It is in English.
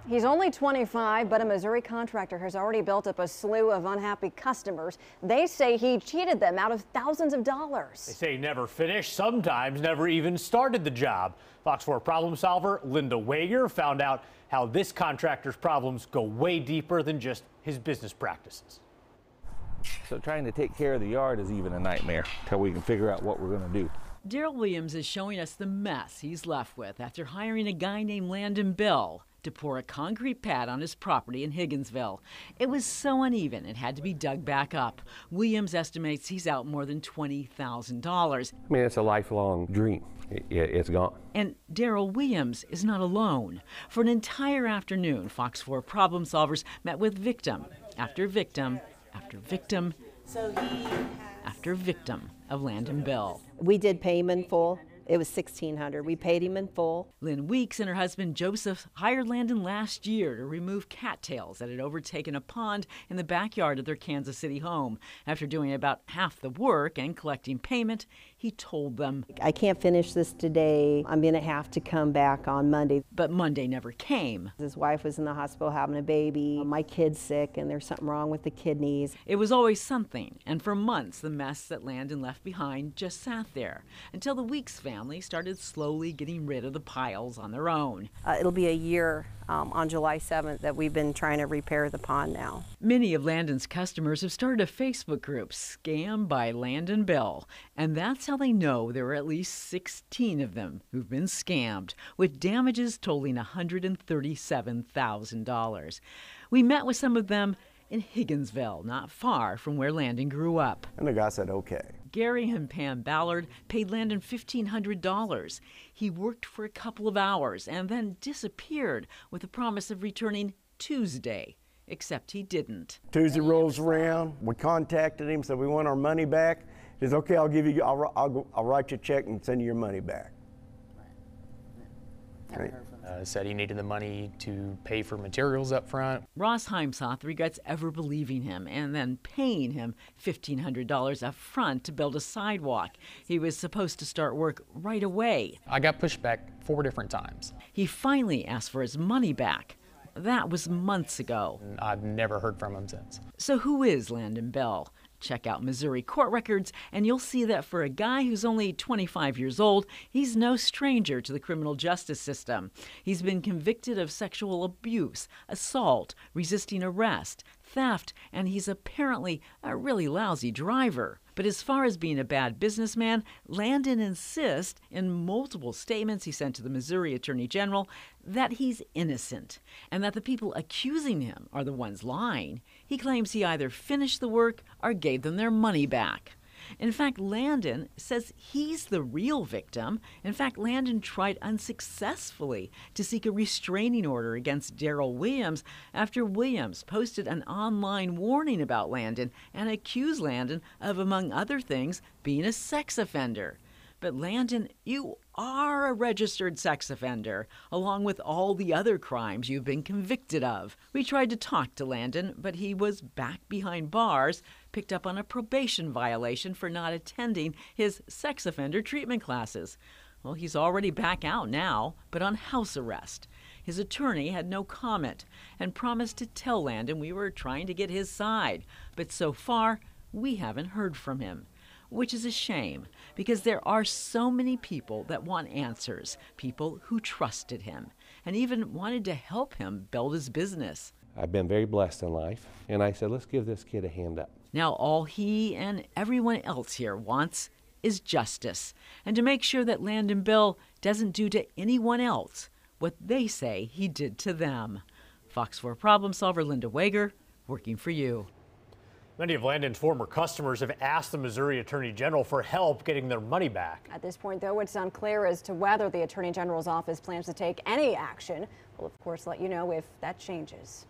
He's only 25, but a Missouri contractor has already built up a slew of unhappy customers. They say he cheated them out of thousands of dollars. They say he never finished, sometimes never even started the job. Fox 4 problem solver Linda Wager found out how this contractor's problems go way deeper than just his business practices. So trying to take care of the yard is even a nightmare until we can figure out what we're going to do. Daryl Williams is showing us the mess he's left with after hiring a guy named Landon Bill to pour a concrete pad on his property in Higginsville. It was so uneven it had to be dug back up. Williams estimates he's out more than $20,000. I mean, it's a lifelong dream. It's gone. And Daryl Williams is not alone. For an entire afternoon, Fox 4 problem solvers met with victim after victim after victim after victim of Landon Bill. We did pay him in full. It was $1,600. We paid him in full. Lynn Weeks and her husband Joseph hired Landon last year to remove cattails that had overtaken a pond in the backyard of their Kansas City home. After doing about half the work and collecting payment, he told them, I can't finish this today. I'm going to have to come back on Monday. But Monday never came. His wife was in the hospital having a baby. My kid's sick and there's something wrong with the kidneys. It was always something, and for months the mess that Landon left behind just sat there until the Weeks family started slowly getting rid of the piles on their own. It'll be a year on July 7th that we've been trying to repair the pond now. Many of Landon's customers have started a Facebook group, Scam by Landon Bill, and that's how they know there are at least 16 of them who've been scammed, with damages totaling $137,000. We met with some of them in Higginsville, not far from where Landon grew up. And the guy said, okay. Gary and Pam Ballard paid Landon $1,500. He worked for a couple of hours and then disappeared with the promise of returning Tuesday, except he didn't. Tuesday rolls around, we contacted him, said we want our money back. He says, okay, I'll write you a check and send you your money back. Right. Said he needed the money to pay for materials up front. Ross Heimsoth regrets ever believing him and then paying him $1,500 up front to build a sidewalk. He was supposed to start work right away. I got pushed back 4 different times. He finally asked for his money back. That was months ago. I've never heard from him since. So who is Landon Bill? Check out Missouri court records, and you'll see that for a guy who's only 25 years old, he's no stranger to the criminal justice system. He's been convicted of sexual abuse, assault, resisting arrest, theft, and he's apparently a really lousy driver. But as far as being a bad businessman, Landon insists in multiple statements he sent to the Missouri Attorney General that he's innocent and that the people accusing him are the ones lying. He claims he either finished the work or gave them their money back. In fact, Landon says he's the real victim. In fact, Landon tried unsuccessfully to seek a restraining order against Daryl Williams after Williams posted an online warning about Landon and accused Landon of, among other things, being a sex offender. But Landon, you are a registered sex offender, along with all the other crimes you've been convicted of. We tried to talk to Landon, but he was back behind bars, picked up on a probation violation for not attending his sex offender treatment classes. Well, he's already back out now, but on house arrest. His attorney had no comment and promised to tell Landon we were trying to get his side, but so far, we haven't heard from him. Which is a shame, because there are so many people that want answers, people who trusted him and even wanted to help him build his business. I've been very blessed in life, and I said, let's give this kid a hand up. Now all he and everyone else here wants is justice, and to make sure that Landon Bill doesn't do to anyone else what they say he did to them. Fox 4 problem solver Linda Wager, working for you. Many of Landon's former customers have asked the Missouri Attorney General for help getting their money back. At this point, though, it's unclear as to whether the Attorney General's office plans to take any action. We'll, of course, let you know if that changes.